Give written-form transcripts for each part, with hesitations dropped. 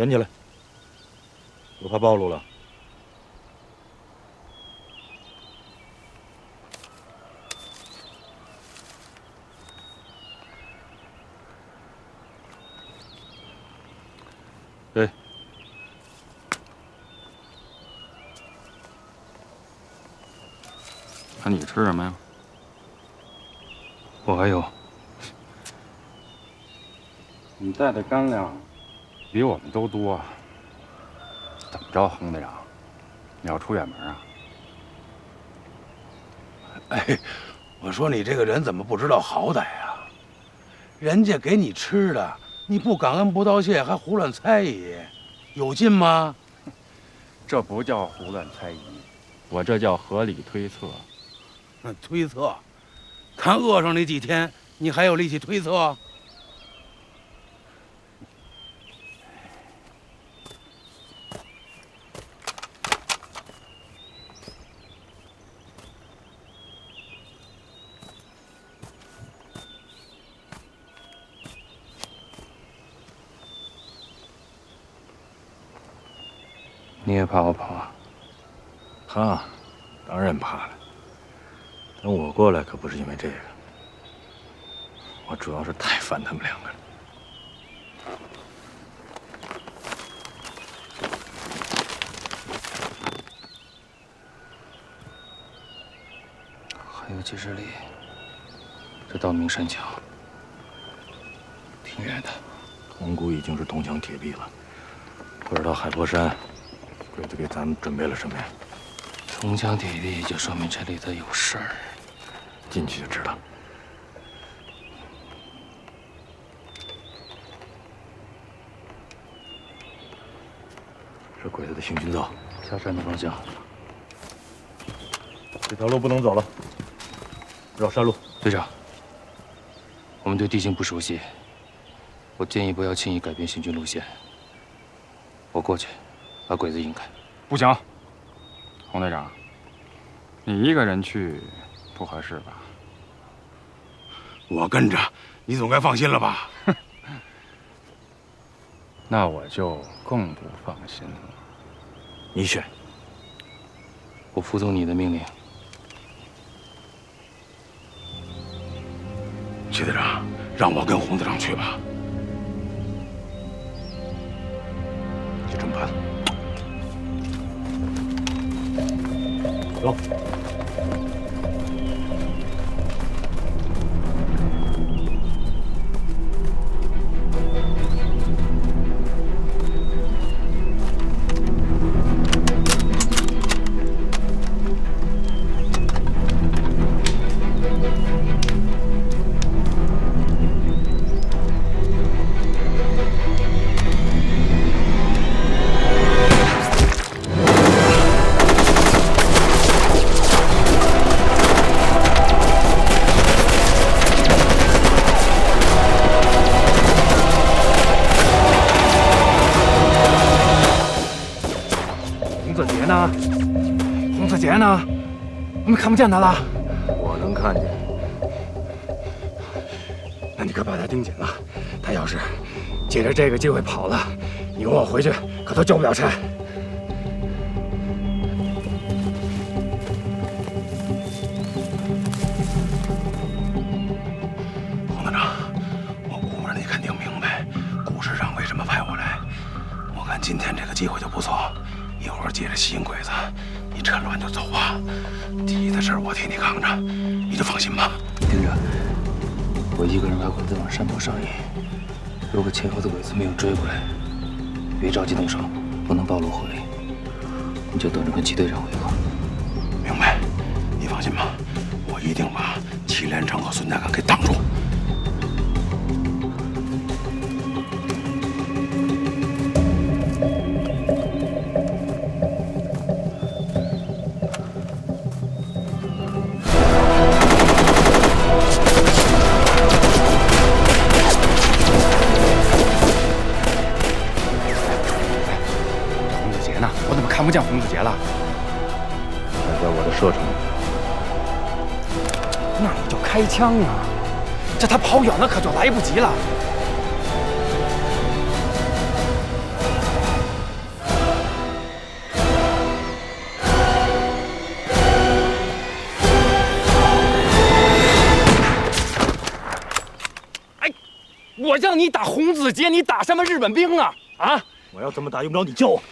捡起来，又怕暴露了。对。那你吃什么呀？我还有。你带的干粮比我们都多，怎么着，洪队长？你要出远门啊？哎，我说你这个人怎么不知道好歹啊？人家给你吃的，你不感恩不道谢，还胡乱猜疑，有劲吗？这不叫胡乱猜疑，我这叫合理推测。推测，看饿上你几天，你还有力气推测？你也怕我跑啊？怕，当然怕了。但我过来可不是因为这个，我主要是太烦他们两个了。还有几十里，这到明山墙，挺远的。铜鼓已经是铜墙铁壁了，不知道海波山鬼子给咱们准备了什么呀？铜墙铁壁就说明这里头有事儿，进去就知道。是鬼子的行军道，下山的方向。这条路不能走了，绕山路。队长，我们对地形不熟悉，我建议不要轻易改变行军路线。我过去，把鬼子引开。不行，洪队长，你一个人去不合适吧？我跟着，你总该放心了吧？那我就更不放心了。你选。我服从你的命令。徐队长，让我跟洪队长去吧。就这么办。走。洪子杰呢？我们看不见他了。我能看见。那你可把他盯紧了，他要是借着这个机会跑了，你跟我回去可都交不了差。洪队长，我估摸着你肯定明白，顾师长为什么派我来。我看今天这个机会就不错，一会儿借着吸引鬼子，你趁乱就走吧。其他事儿我替你扛着，你就放心吧。盯着，我一个人把鬼子往山坡上引。如果前后的鬼子没有追过来，别着急动手，不能暴露火力，你就等着跟齐队长汇合。明白，你放心吧，我一定把祁连成和孙家岗给挡住。看不见洪子杰了，还在我的射程里。那你就开枪啊！这他跑远了可就来不及了。让你打洪子杰，你打什么日本兵啊？啊！我要怎么打，用不着你教我。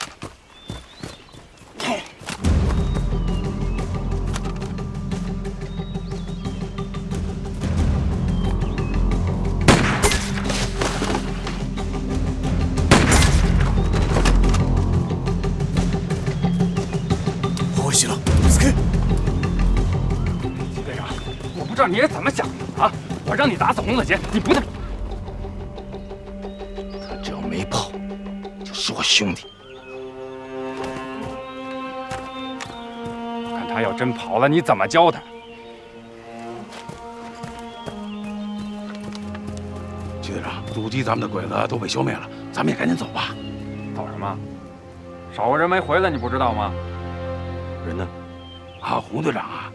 我死了，死开！金队长，我不知道你是怎么想的啊！我让你打死洪子杰，你不但……他只要没跑，就是我兄弟。看他要真跑了，你怎么教他？徐队长，阻击咱们的鬼子都被消灭了，咱们也赶紧走吧。走什么？少个人没回来，你不知道吗？人呢？啊，洪队长啊，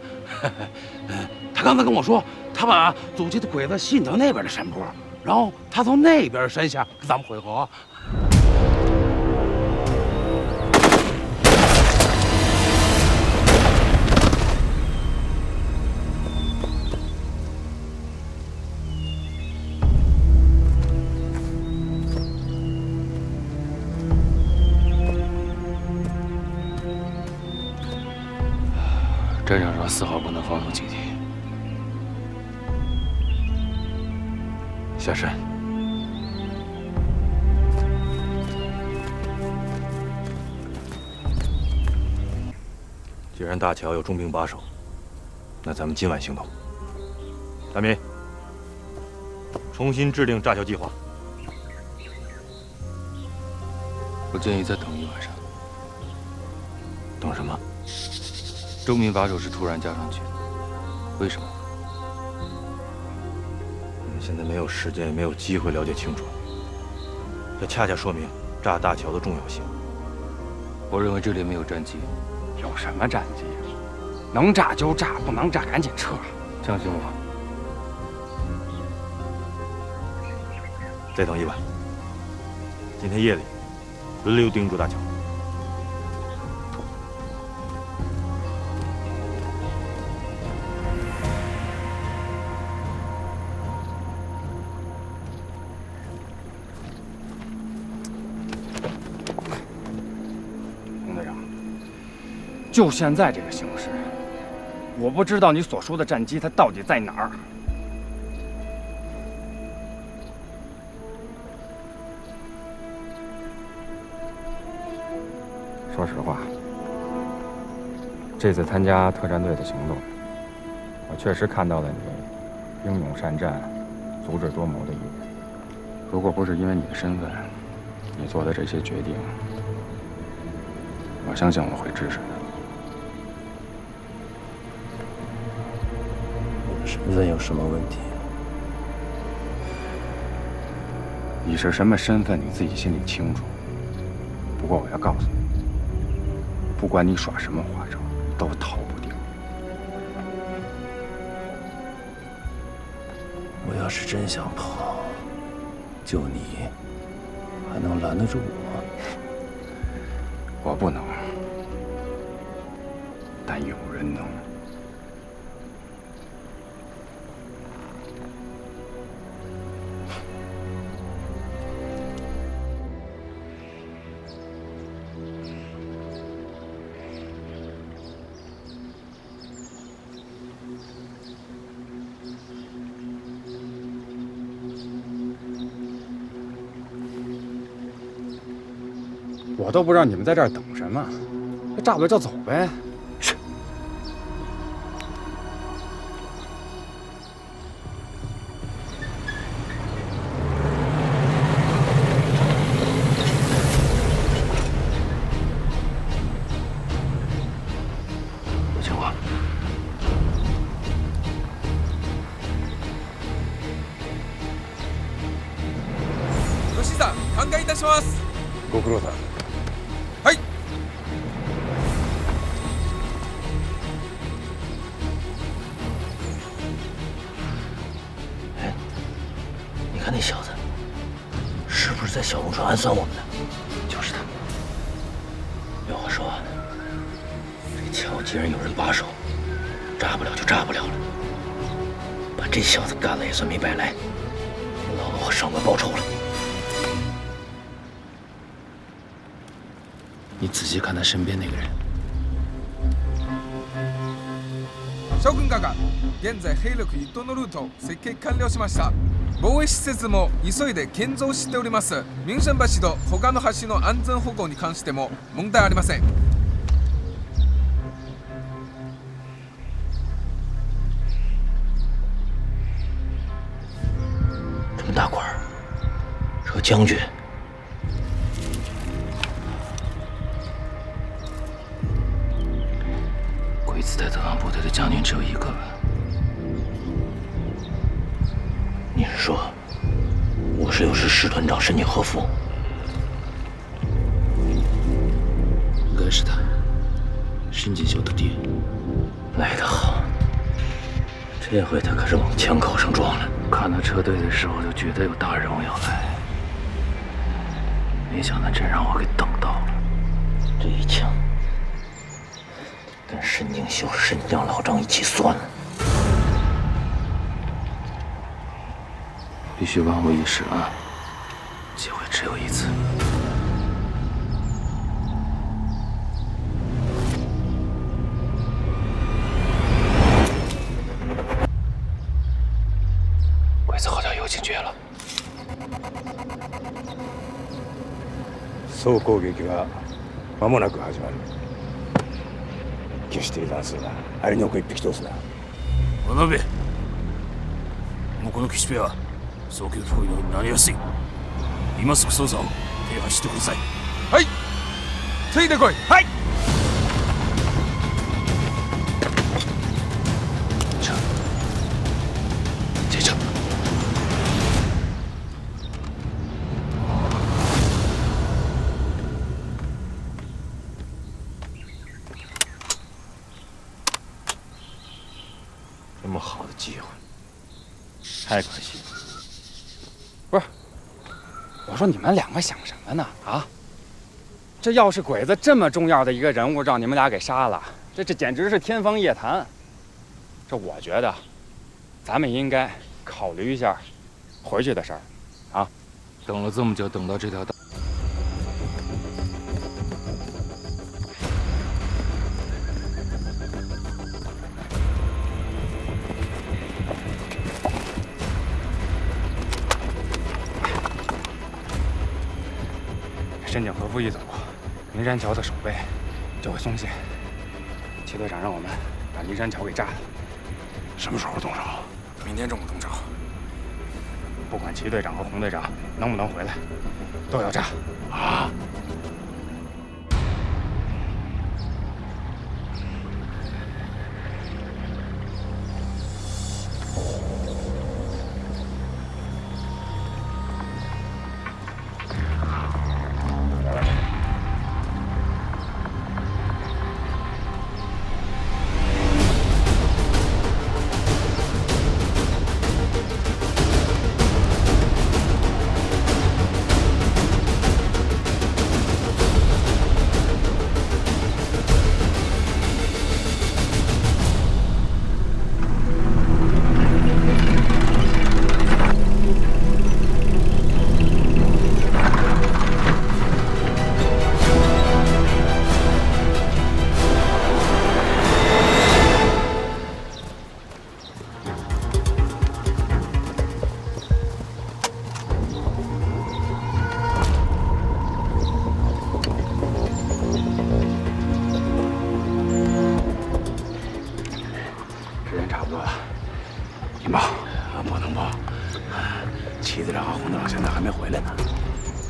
他刚才跟我说，他把阻击的鬼子吸引到那边的山坡，然后他从那边山下跟咱们会合。站长说4号不能放松警惕，下山。既然大桥有重兵把守，那咱们今晚行动。大民，重新制定炸桥计划。我建议再等一晚上。等什么？重兵把守是突然加上去的，为什么？我们现在没有时间，也没有机会了解清楚。这恰恰说明炸大桥的重要性。我认为这里没有战机。有什么战机啊？能炸就炸，不能炸赶紧撤。相信我。再等一晚。今天夜里轮流盯住大桥。洪队长，就现在这个形势，我不知道你所说的战机它到底在哪儿。说实话，这次参加特战队的行动，我确实看到了你英勇善战、足智多谋的一面。如果不是因为你的身份，你做的这些决定，我相信我会支持的。我的身份有什么问题？你是什么身份，你自己心里清楚。不过我要告诉你，不管你耍什么花招，都逃不掉。我要是真想跑，就你还能拦得住我？我不能，但有人能。我都不知道你们在这儿等什么，那炸不了就走呗。有情况。吉さん、考えいたします。ご苦労さん。はい。哎，你看那小子，是不是在小龙船暗算我们呢？就是他。要我说，这桥既然有人把守，炸不了就炸不了了。把这小子干了也算没白来。老我上门报仇了。你仔细看他身边那个人。将軍家が現在兵力移動のルートを設計完了しました。防衛施設も急いで建造しております。ミュンシェン橋と他の橋の安全保護に関しても問題ありません。这么大官儿，是个将军。鬼子带德昂部队的将军只有一个吧？你是说56师师团长申请和夫？应该是他，申锦绣的爹。来得好，这回他可是往枪口上撞了。看他撤退的时候就觉得有大任务要来，没想到真让我给等到了。这一枪跟申锦绣、申江老张一起算了。必须万无一失啊！机会只有一次。鬼子好像有警觉了。総攻撃は間もなく始まる。決して油断するな。あれに奥一匹通すな。渡辺、もうこの岸辺は早急包囲になりやすい。今すぐ捜査を手配してください。はい、ついてこい。はい。撤，接着。这么好的机会，太可惜了。不是，我说你们两个想什么呢？啊，这要是鬼子这么重要的一个人物让你们俩给杀了，这简直是天方夜谭。这我觉得，咱们应该考虑一下回去的事儿，啊。等了这么久，等到这条道。申请和夫一走，灵山桥的守备就会松懈。齐队长让我们把灵山桥给炸了。什么时候动手？明天中午动手。不管齐队长和洪队长能不能回来，都要炸。啊！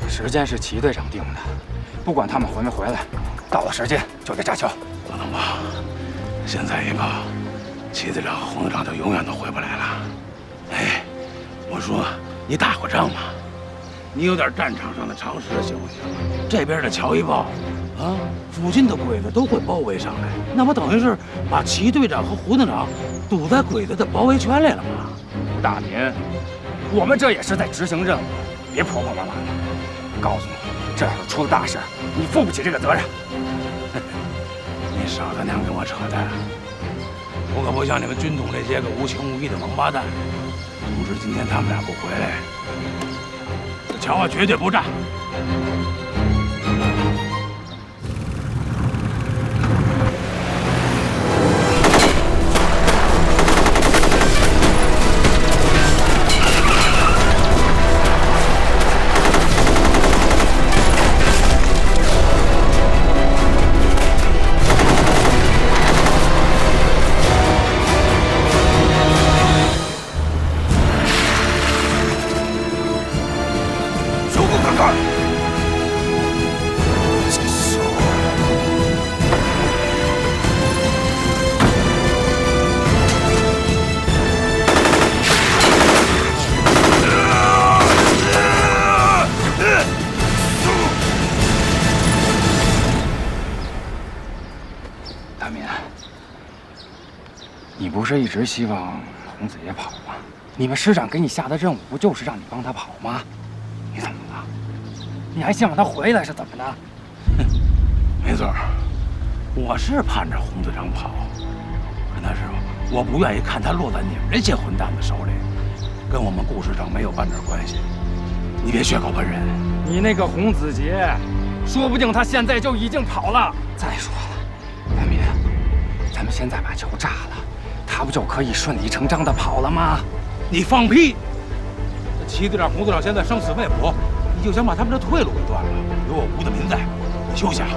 时间是齐队长定的，不管他们回没回来，到了时间就得炸桥。不能报，现在一报，齐队长和洪队长就永远都回不来了。哎，我说你打过仗吗？你有点战场上的常识行不行？这边的桥一爆，啊，附近的鬼子都会包围上来，那不等于是把齐队长和胡队长堵在鬼子的包围圈里了吗？吴大民，我们这也是在执行任务，别婆婆妈妈的。告诉你，这要是出了大事，你负不起这个责任。你少他娘跟我扯淡！我可不像你们军统这些个无情无义的王八蛋。总之今天他们俩不回来，这桥啊绝对不炸。大民，你不是一直希望洪子杰跑吗？你们师长给你下的任务不就是让你帮他跑吗？你怎么了？你还希望他回来是怎么的？没错，我是盼着洪队长跑，可那是我不愿意看他落在你们这些混蛋的手里，跟我们顾师长没有半点关系。你别血口喷人。你那个洪子杰，说不定他现在就已经跑了。再说了，大民，咱们现在把桥炸了，他不就可以顺理成章的跑了吗？你放屁！这齐队长、洪队长现在生死未卜，你就想把他们的退路给断了？有我吴德民在，你休想！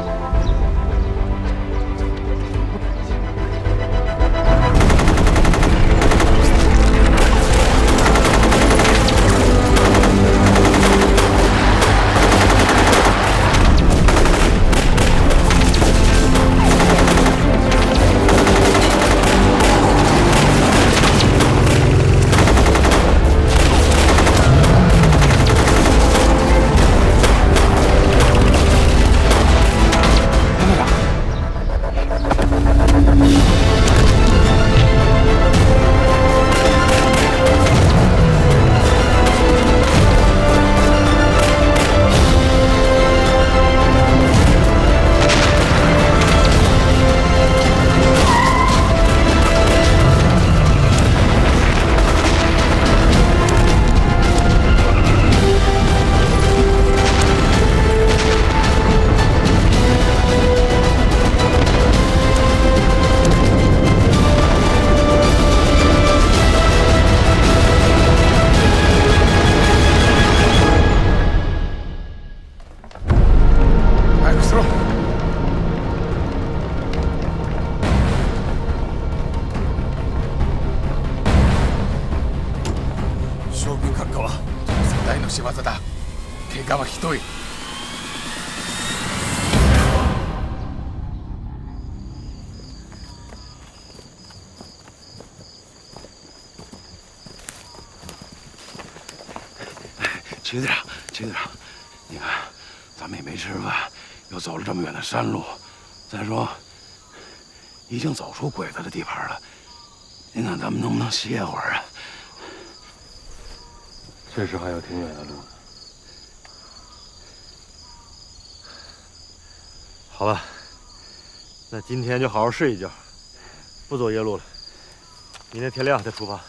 仕業だ。怪我はひどい。齐队长，齐队长，你看，咱们也没吃饭，又走了这么远的山路，再说，已经走出鬼子的地盘了，您看咱们能不能歇会儿啊？确实还有挺远的路呢。好吧，那今天就好好睡一觉，不走夜路了。明天天亮再出发。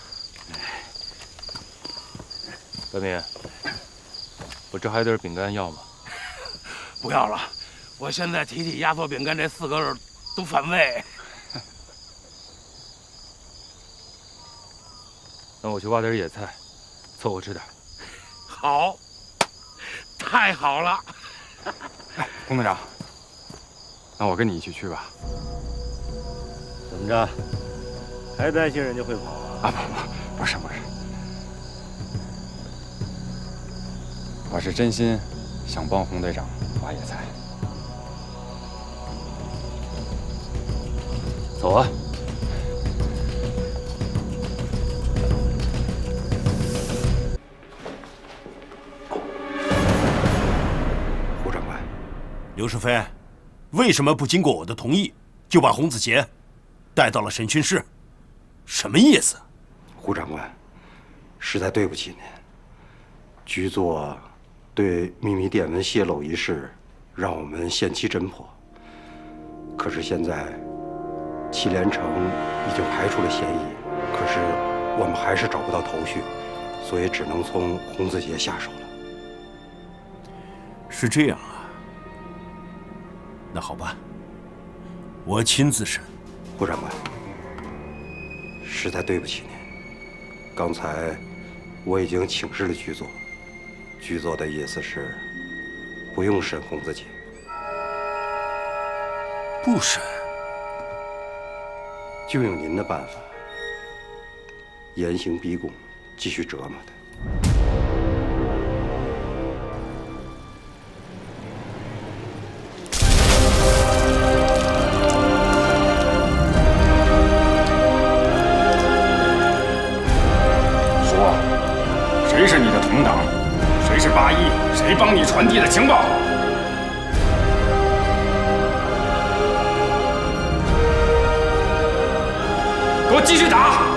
德明，我这还有点饼干要吗？不要了，我现在提起压缩饼干这4个字都反胃。那我去挖点野菜，凑合吃点。好，太好了。哎，龚队长，那我跟你一起去吧。怎么着？还担心人家会跑啊？啊，不是，我是真心想帮洪队长挖野菜。走啊！胡长官，刘世飞，为什么不经过我的同意就把洪子杰带到了审讯室？什么意思？胡长官，实在对不起您。局座对秘密电文泄露一事，让我们限期侦破。可是现在，祁连城已经排除了嫌疑，可是我们还是找不到头绪。所以只能从洪子杰下手了。是这样啊？那好吧，我亲自审。胡长官，实在对不起您，刚才我已经请示了局座，局座的意思是不用审洪子杰。不审？就用您的办法，严刑逼供，继续折磨他。说，谁是你的同党？谁是八一？谁帮你传递的情报？给我继续打！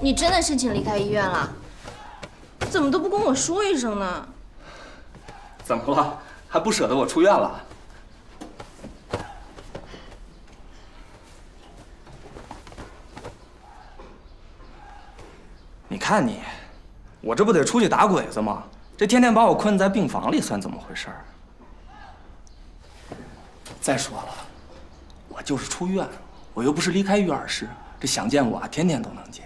你真的申请离开医院了？怎么都不跟我说一声呢？怎么了？还不舍得我出院了？你看你，我这不得出去打鬼子吗？这天天把我困在病房里，算怎么回事？再说了，我就是出院，我又不是离开育儿室，这想见我天天都能见。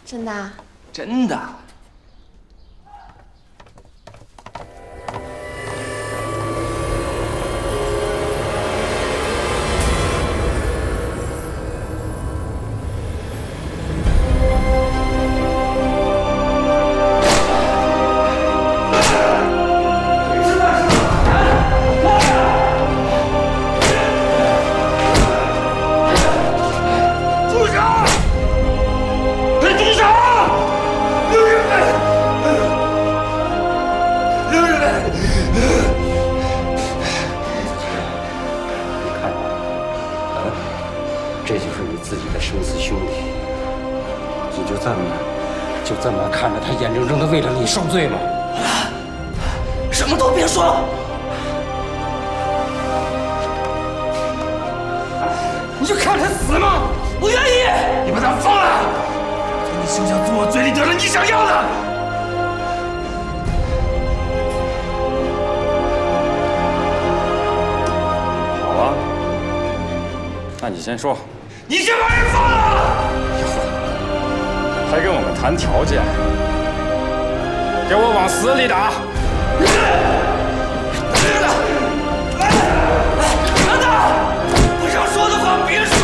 真的啊？真的。这就是你自己的生死兄弟，你就这么看着他眼睁睁的为了你受罪吗？什么都别说，你就看他死吗？我愿意。你把他放了，从你手下从我嘴里得了你想要的。好啊，那你先说。你先把人放了，还跟我们谈条件，给我往死里打！等等，不想说的话别说，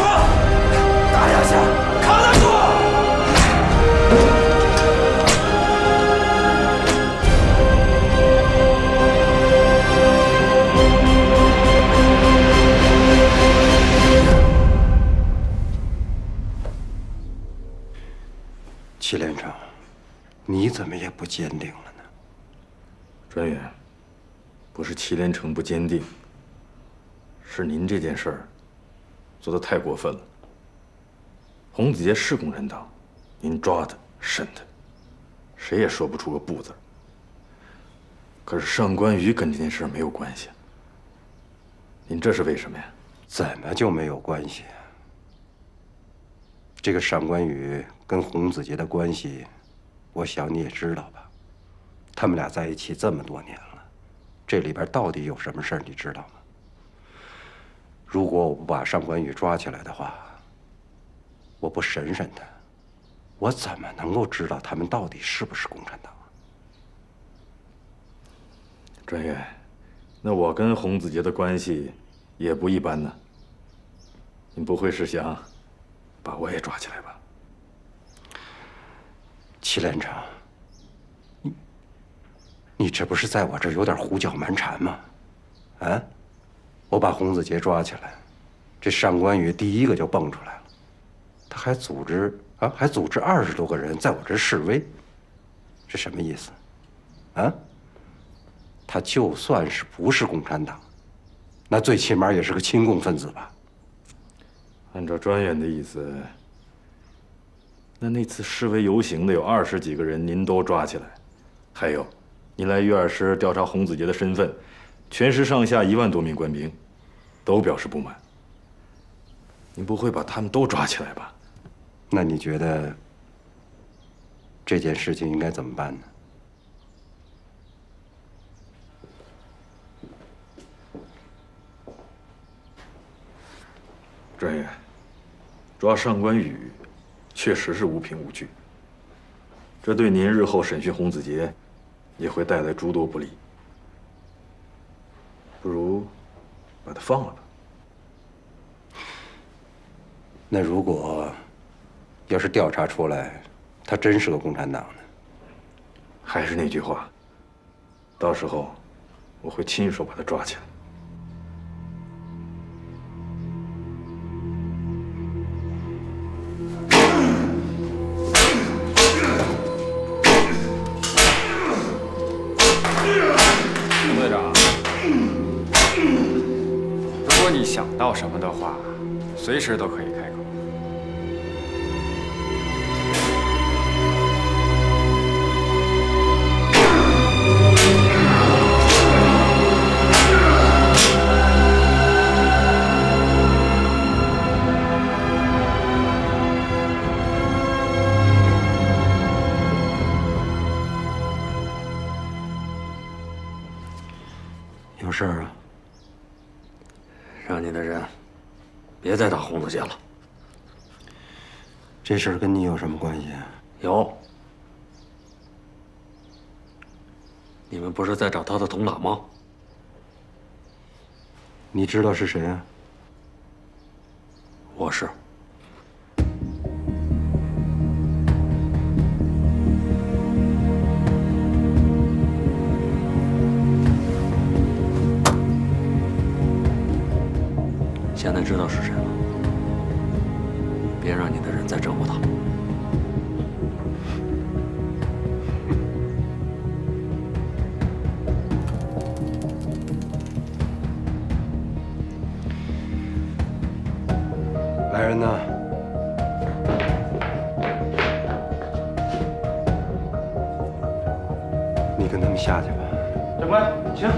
打两下，扛得住。祁连长，你怎么也不坚定了呢？专员，不是祁连成不坚定，是您这件事儿做得太过分了。洪子杰是共产党，您抓他审他，谁也说不出个不字。可是上官宇跟这件事没有关系，您这是为什么呀？怎么就没有关系？这个上官宇跟洪子杰的关系，我想你也知道吧？他们俩在一起这么多年了，这里边到底有什么事儿，你知道吗？如果我不把上官宇抓起来的话，我不审审他，我怎么能够知道他们到底是不是共产党啊？专员，那我跟洪子杰的关系也不一般呢。您不会是想把我也抓起来吧？祁连长，你这不是在我这儿有点胡搅蛮缠吗？啊，我把洪子杰抓起来，这上官宇第一个就蹦出来了，他还组织20多个人在我这示威，这什么意思？啊？他就算是不是共产党，那最起码也是个亲共分子吧？按照专员的意思，那次示威游行的有20几个人，您都抓起来，还有，您来岳二师调查洪子杰的身份，全师上下1万多名官兵，都表示不满。您不会把他们都抓起来吧？那你觉得这件事情应该怎么办呢？专员，抓上官宇确实是无凭无据，这对您日后审讯洪子杰也会带来诸多不利。不如把他放了吧。那如果要是调查出来，他真是个共产党呢？还是那句话，到时候我会亲手把他抓起来。洪队长，如果你想到什么的话，随时都可以开口。有事儿啊？让你的人别再打洪子杰了。这事儿跟你有什么关系啊？有，你们不是在找他的同党吗？你知道是谁啊？我是。现在知道是谁了，别让你的人再折磨他。来人呐！你跟他们下去吧。长官，请。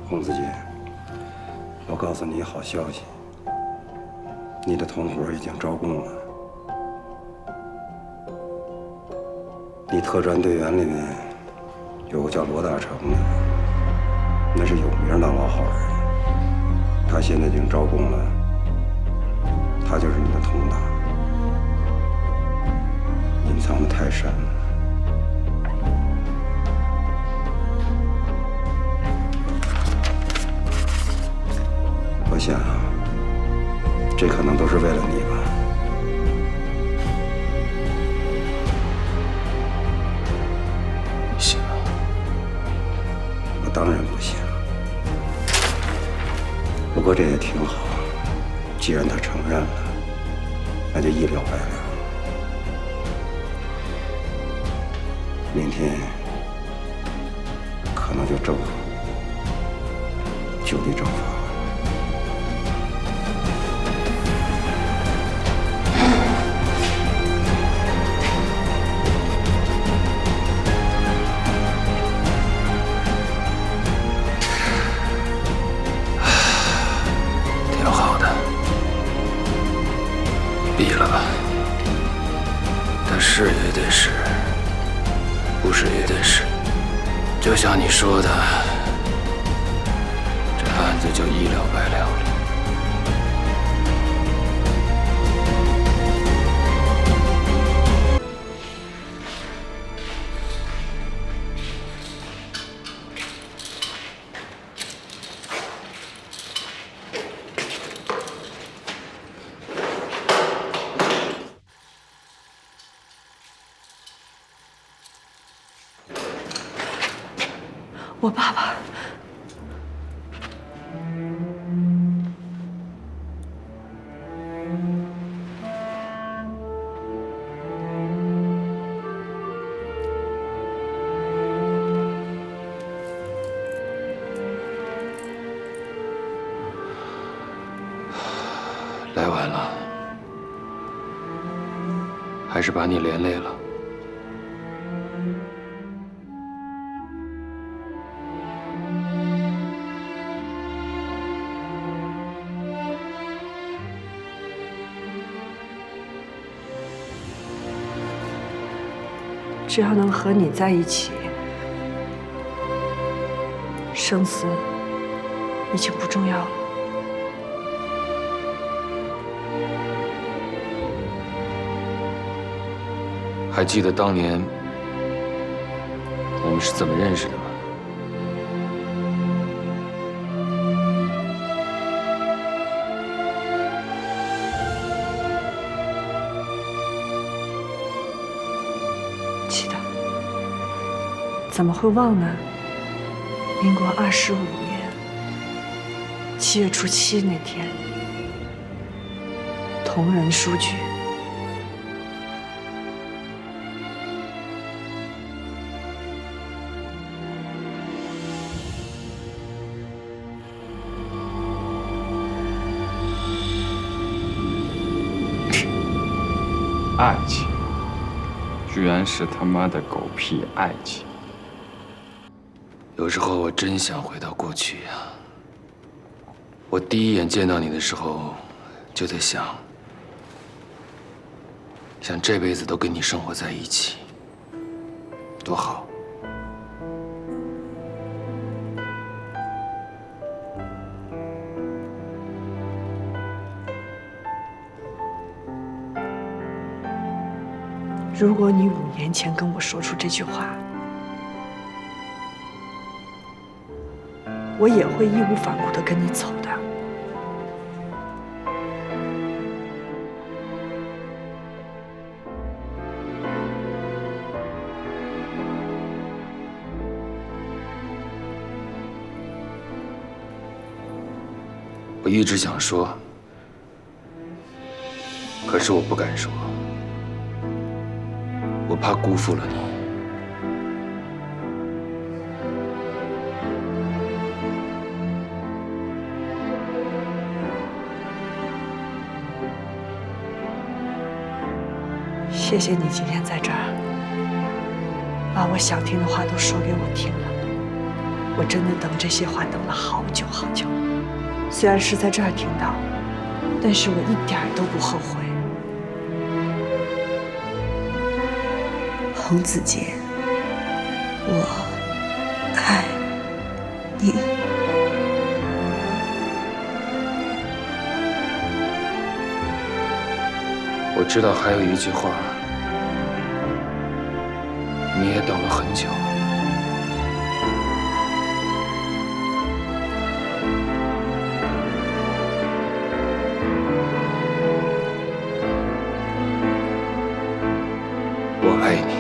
洪子杰，我告诉你好消息，你的同伙已经招供了。你特战队员里面有个叫罗大成的，那是有名的老好人，他现在已经招供了，他就是你的同党，隐藏的太深了。我想，这可能都是为了你吧。不行啊！我当然不行。不过这也挺好，既然他承认了，那就一了百了。明天可能就政府就地正法。挺好的，毙了吧。但是也得是，不是也得是。就像你说的，这案子就一了百了了。我爸爸。来晚了，还是把你连累了。只要能和你在一起，生死已经不重要了。还记得当年我们是怎么认识的吗？记得，怎么会忘呢？民国25年7月初7那天，同仁书局。爱情，居然是他妈的狗屁爱情！有时候我真想回到过去呀。我第一眼见到你的时候，就在想这辈子都跟你生活在一起，多好。如果你5年前跟我说出这句话，我也会义无反顾地跟你走的。我一直想说，可是我不敢说。我怕辜负了你。谢谢你今天在这儿，把我想听的话都说给我听了。我真的等这些话等了好久好久。虽然是在这儿听到，但是我一点儿都不后悔。洪子杰，我爱你。我知道还有一句话，你也等了很久。我爱你。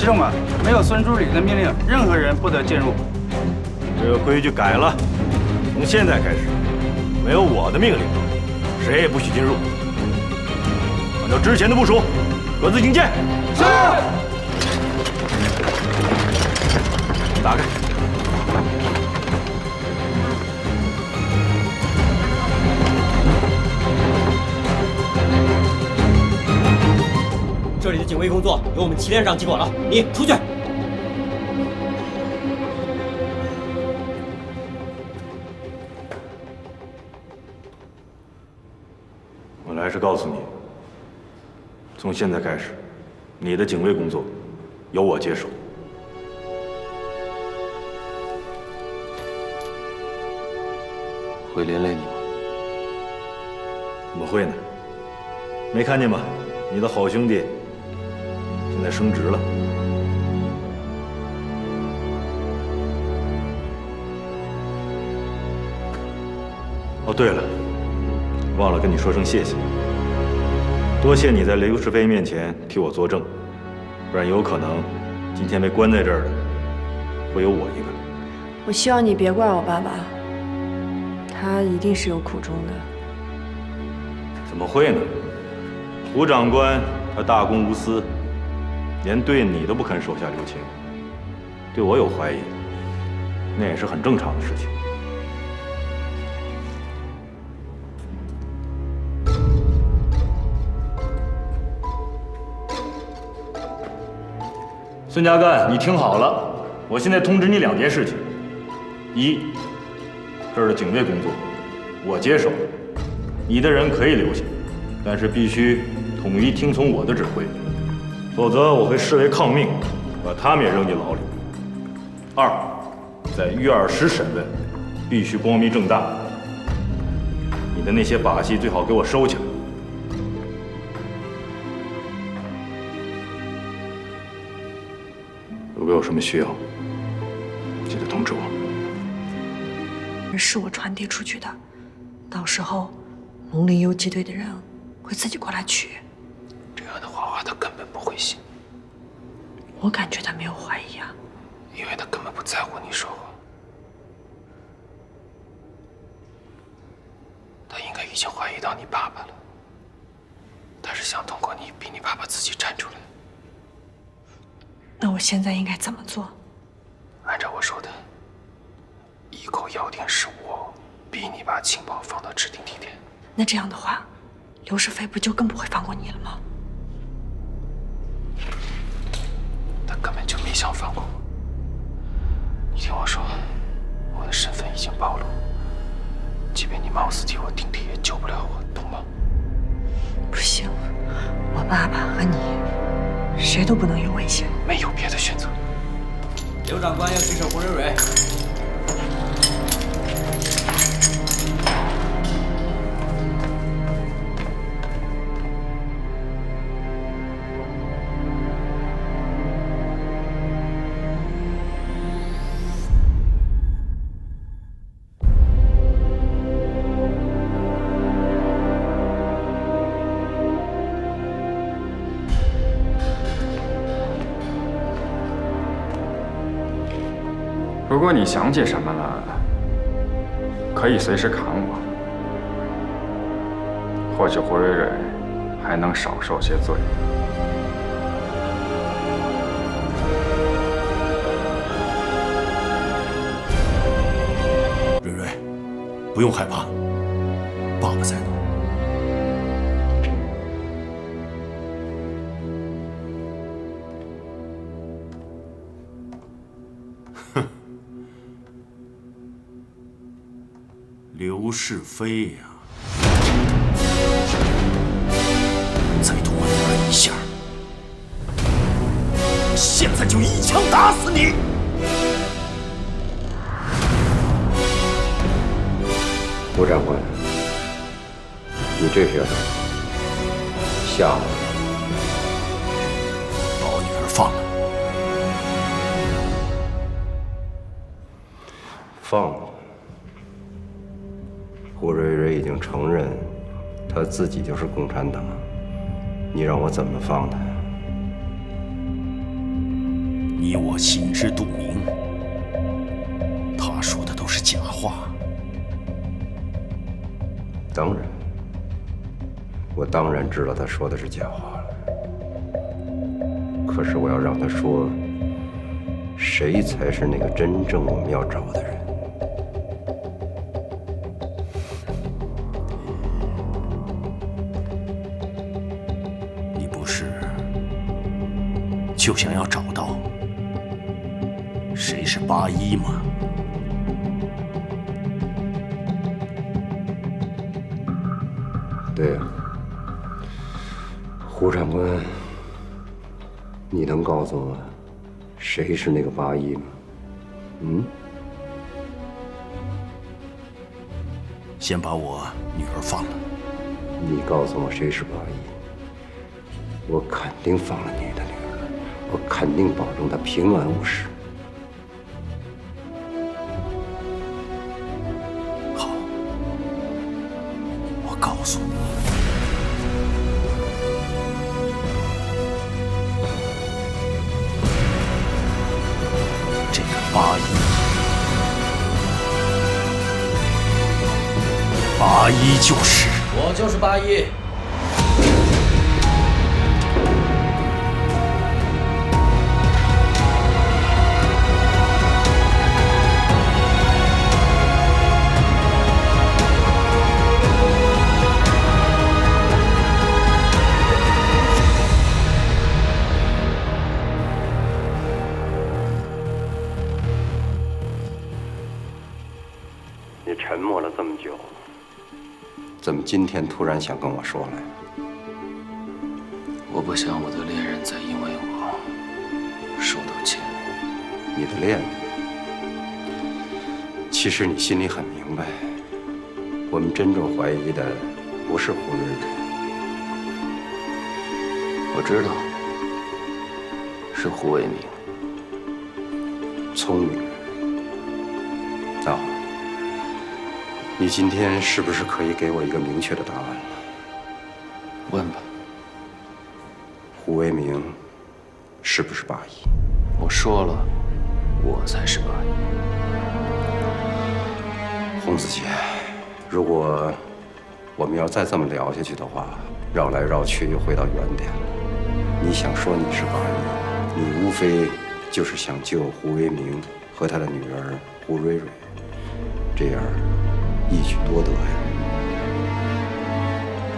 士兵们，没有孙主理的命令，任何人不得进入。这个规矩改了，从现在开始，没有我的命令，谁也不许进入。按照之前的部署，各自警戒。是。打开。这里的警卫工作由我们祁连长接管了，你出去。我来是告诉你，从现在开始，你的警卫工作由我接手。会连累你吗？怎么会呢？没看见吗？你的好兄弟现在升职了。哦，对了，忘了跟你说声谢谢。多谢你在刘世飞面前替我作证，不然有可能今天被关在这儿的会有我一个。我希望你别怪我爸爸，他一定是有苦衷的。怎么会呢？胡长官他大公无私，连对你都不肯手下留情，对我有怀疑，那也是很正常的事情。孙家淦，你听好了，我现在通知你2件事情：一，这儿的警卫工作我接手，你的人可以留下，但是必须统一听从我的指挥，否则我会视为抗命，把他们也扔进牢里。2，在育儿室审问必须光明正大，你的那些把戏最好给我收起来。如果有什么需要，记得通知我。是我传递出去的，到时候龙陵游击队的人会自己过来取。这样的话，他根本不会信。我感觉他没有怀疑啊，因为他根本不在乎你说话。他应该已经怀疑到你爸爸了，他是想通过你逼你爸爸自己站出来。那我现在应该怎么做？按照我说的，以后要定是我逼你把情报放到指定地点。那这样的话，刘世飞不就更不会放过你了吗？他根本就没想放过我。你听我说，我的身份已经暴露，即便你冒死替我顶替，也救不了我，懂吗？不行，我爸爸和你，谁都不能有危险。没有别的选择。刘长官要去手胡蕊蕊。如果你想起什么了，可以随时砍我，或许胡蕊蕊还能少受些罪。蕊蕊，不用害怕，爸爸在呢。刘世飞呀，再动我女儿一下，现在就一枪打死你！胡长官，你这是要干嘛？吓我！把我女儿放了。放了。胡蕊蕊已经承认，他自己就是共产党，你让我怎么放他呀？你我心知肚明，他说的都是假话。当然，我当然知道他说的是假话了。可是我要让他说，谁才是那个真正我们要找的人。你不是就想要找到谁是八一吗？对呀，胡长官，你能告诉我谁是那个八一吗？先把我女儿放了。你告诉我谁是八一，我肯定放了你的女儿，我肯定保证她平安无事。好，我告诉你，这个八一就是。我就是八一。你沉默了这么久，怎么今天突然想跟我说来？我不想我的恋人再因为我受到牵连。你的恋人，其实你心里很明白，我们真正怀疑的不是胡瑞瑞。我知道，是胡为民。聪明。那好，你今天是不是可以给我一个明确的答案了？问吧。胡为民是不是八一？我说了，我才是八一。洪子杰，如果我们要再这么聊下去的话，绕来绕去又回到原点了。你想说你是八一，你无非就是想救胡为民和他的女儿胡蕊蕊，这样一举多得呀。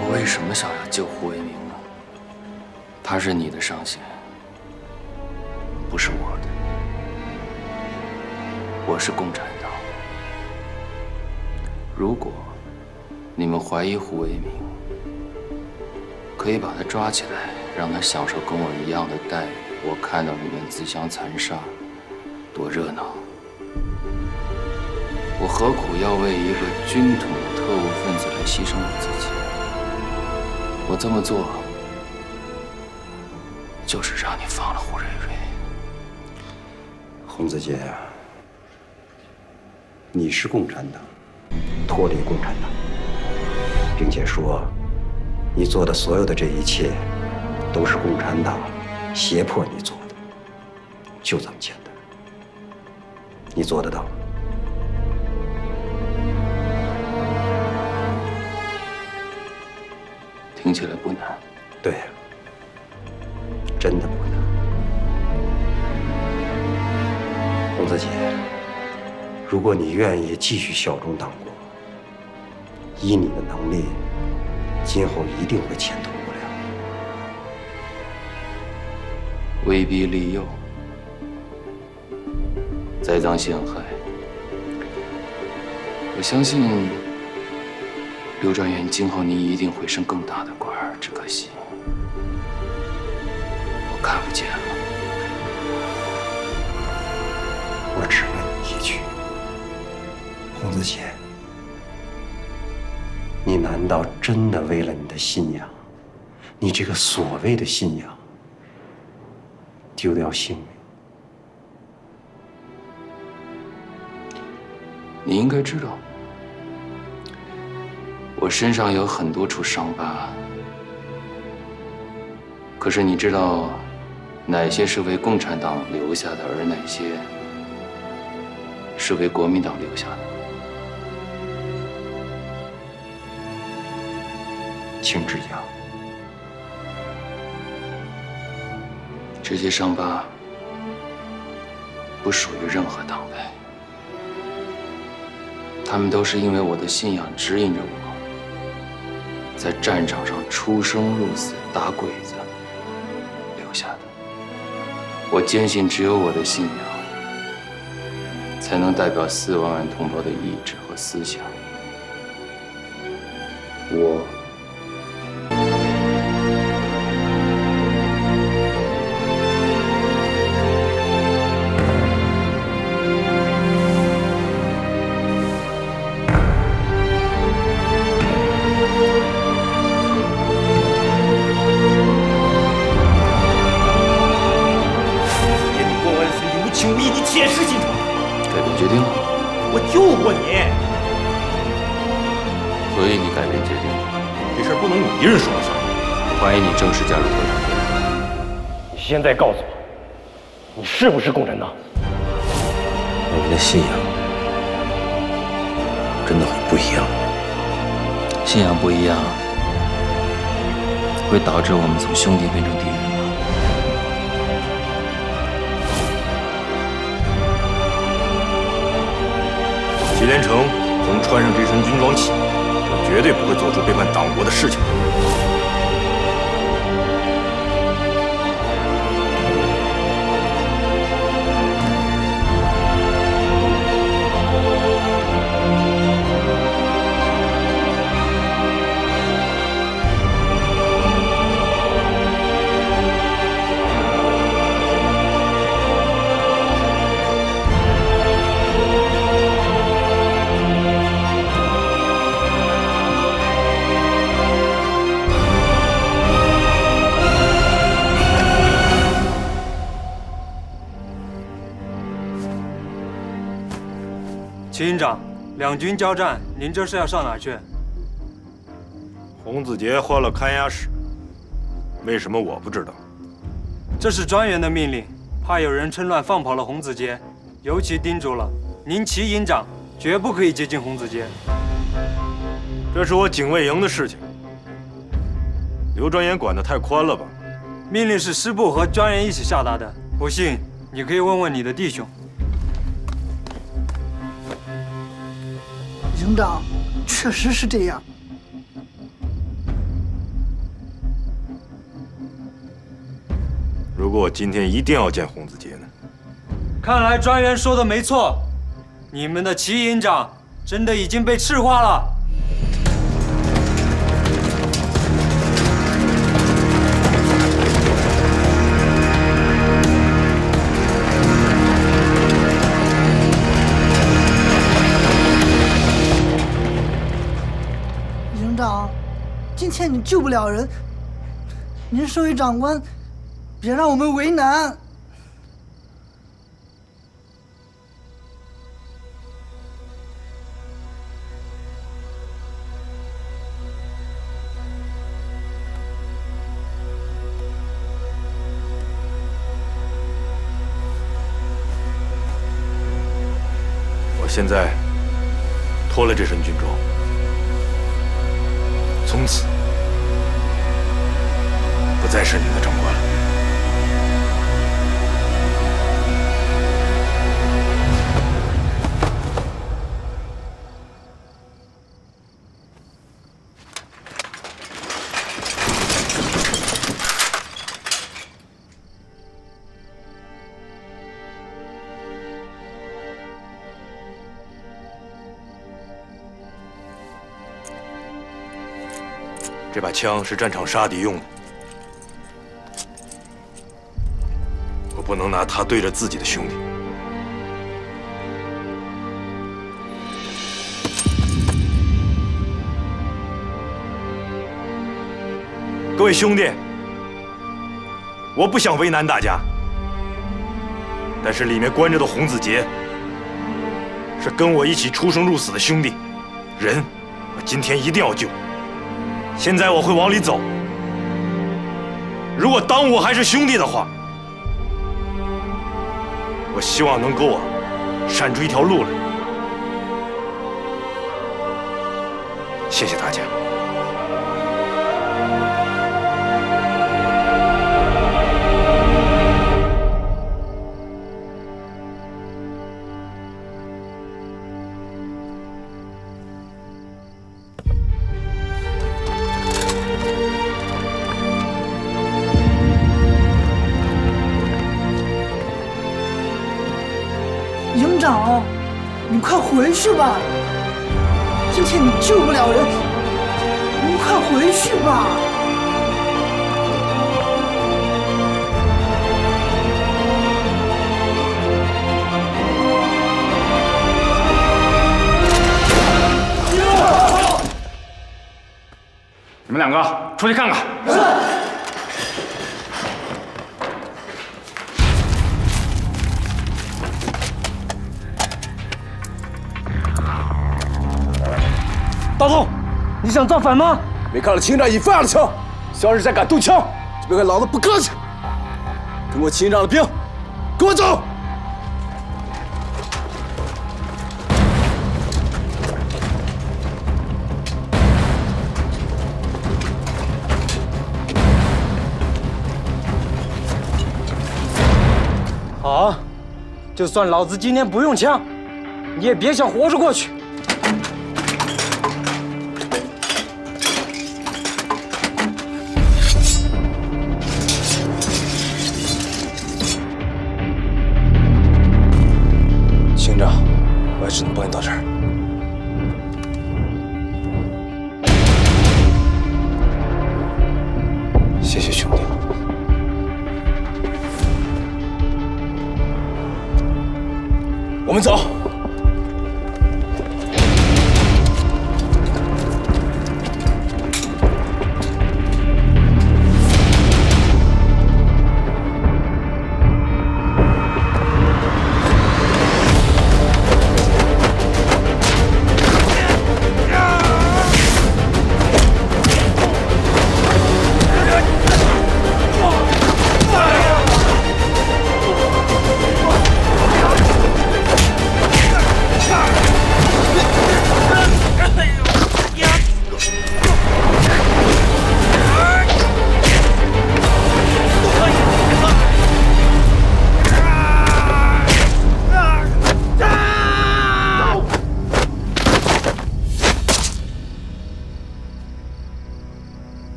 我为什么想要救胡为民呢？他是你的上线，不是我的。我是共产党。如果你们怀疑胡为民，可以把他抓起来，让他享受跟我一样的待遇。我看到你们自相残杀，多热闹！我何苦要为一个军统的特务分子来牺牲我自己？我这么做，就是让你放了胡蕊蕊。洪子杰呀，你是共产党，脱离共产党，并且说你做的所有的这一切都是共产党胁迫你做的，就这么简单。你做得到吗？听起来不难。对呀，真的不难。洪子杰，如果你愿意继续效忠党国，依你的能力，今后一定会前途无量。威逼利诱，栽赃陷害，我相信刘专员今后你一定会升更大的官儿，只可惜我看不见了。我只问你一句，洪子杰，你难道真的为了你的信仰，你这个所谓的信仰，丢掉性命？你应该知道，我身上有很多处伤疤。可是你知道哪些是为共产党留下的，而哪些是为国民党留下的。请指教。这些伤疤不属于任何党派，他们都是因为我的信仰指引着我，在战场上出生入死打鬼子留下的。我坚信，只有我的信仰，才能代表4万万同胞的意志和思想。我铁石心肠。改变决定了？我救过你，所以你改变决定了？这事儿不能你一人说了算。欢迎你正式加入合唱队。你现在告诉我，你是不是共产党？我们的信仰真的很不一样。信仰不一样，会导致我们从兄弟变成敌人。祁连成从穿上这身军装起，就绝对不会做出背叛党国的事情。祁营长，两军交战，您这是要上哪儿去？洪子杰换了看押使，为什么我不知道？这是专员的命令，怕有人趁乱放跑了洪子杰，尤其叮嘱了您祁营长绝不可以接近洪子杰。这是我警卫营的事情，刘专员管得太宽了吧？命令是师部和专员一起下达的，不信你可以问问你的弟兄。营长，确实是这样。如果我今天一定要见洪子杰呢？看来专员说的没错，你们的祁营长真的已经被赤化了。营长，今天你救不了人，您身为长官，别让我们为难。我现在脱了这身军装，从此不再是您的长官了。这把枪是战场杀敌用的，我不能拿它对着自己的兄弟。各位兄弟，我不想为难大家，但是里面关着的洪子杰是跟我一起出生入死的兄弟，人我今天一定要救。现在我会往里走，如果当我还是兄弟的话，我希望能给我闪出一条路来。谢谢大家。营长，你快回去吧，今天你救不了人，你快回去吧。你们两个出去看看。是。大东，你想造反吗？没看到秦长已发了枪，要是再敢动枪，就别跟老子不客气。跟我秦长的兵，跟我走！好，就算老子今天不用枪，你也别想活着过去。秦长，我也只能帮你到这儿。谢谢兄弟。我们走。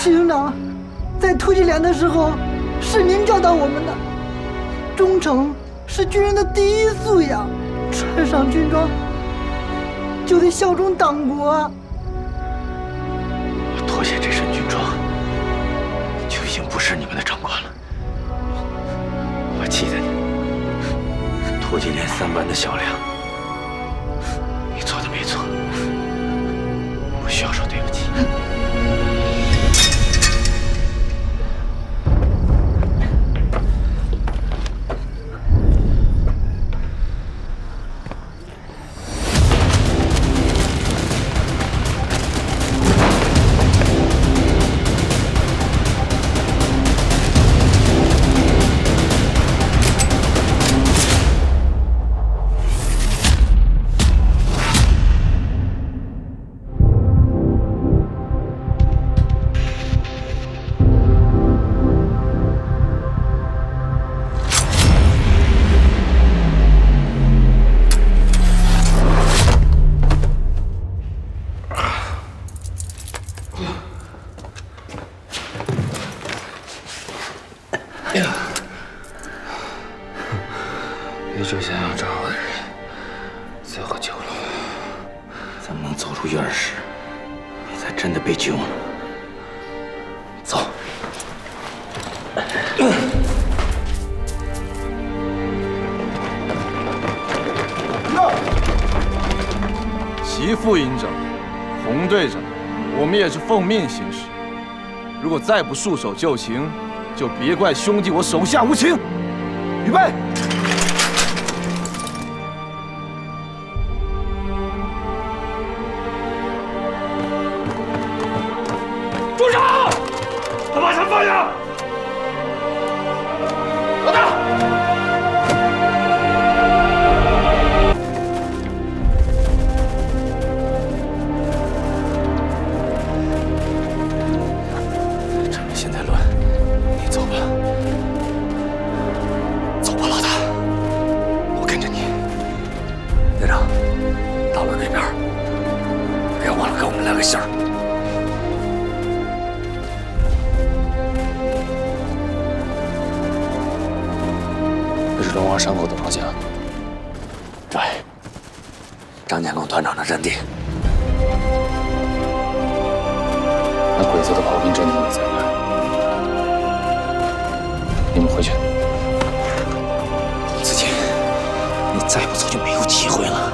齐营长，在突击连的时候，是您教导我们的，忠诚是军人的第一素养，穿上军装就得效忠党国啊！我脱下这身军装，就已经不是你们的长官了。我记得你，突击连3班的小梁，你做的没错，不需要说对不起。一直想要找我的人，最后救了我。咱们能走出院士，你才真的被救了。走。齐副营长、洪队长，我们也是奉命行事。如果再不束手就擒，就别怪兄弟我手下无情。预备！事儿。这是龙王山口的方向。对，张建龙团长的阵地。那鬼子的炮兵阵地也在那儿。你们回去。子敬，你再不走就没有机会了。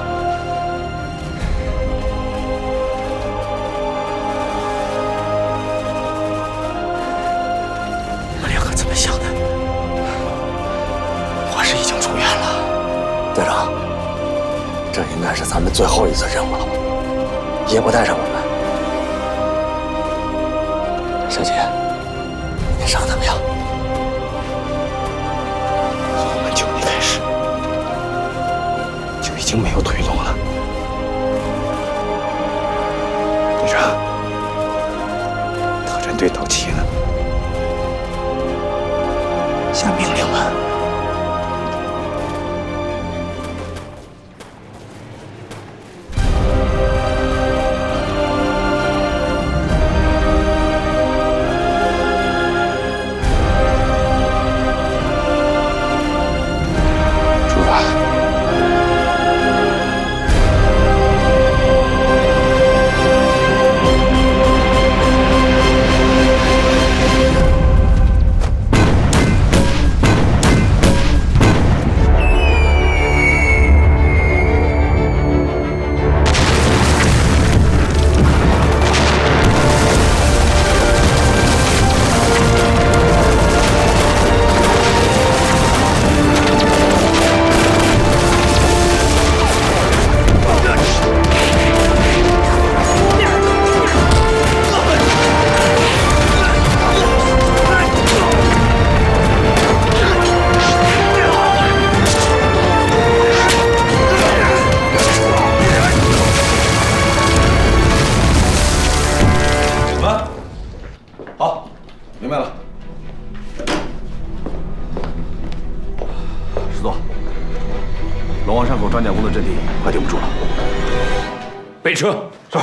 你们两个怎么想的？我是已经出院了。队长，这应该是咱们最后一次任务了吧？也不带上我们。小姐，你伤怎么样？从我们救你开始，就已经没有退路了。队长，特战队到齐了，下命令了。备车。是。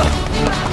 了。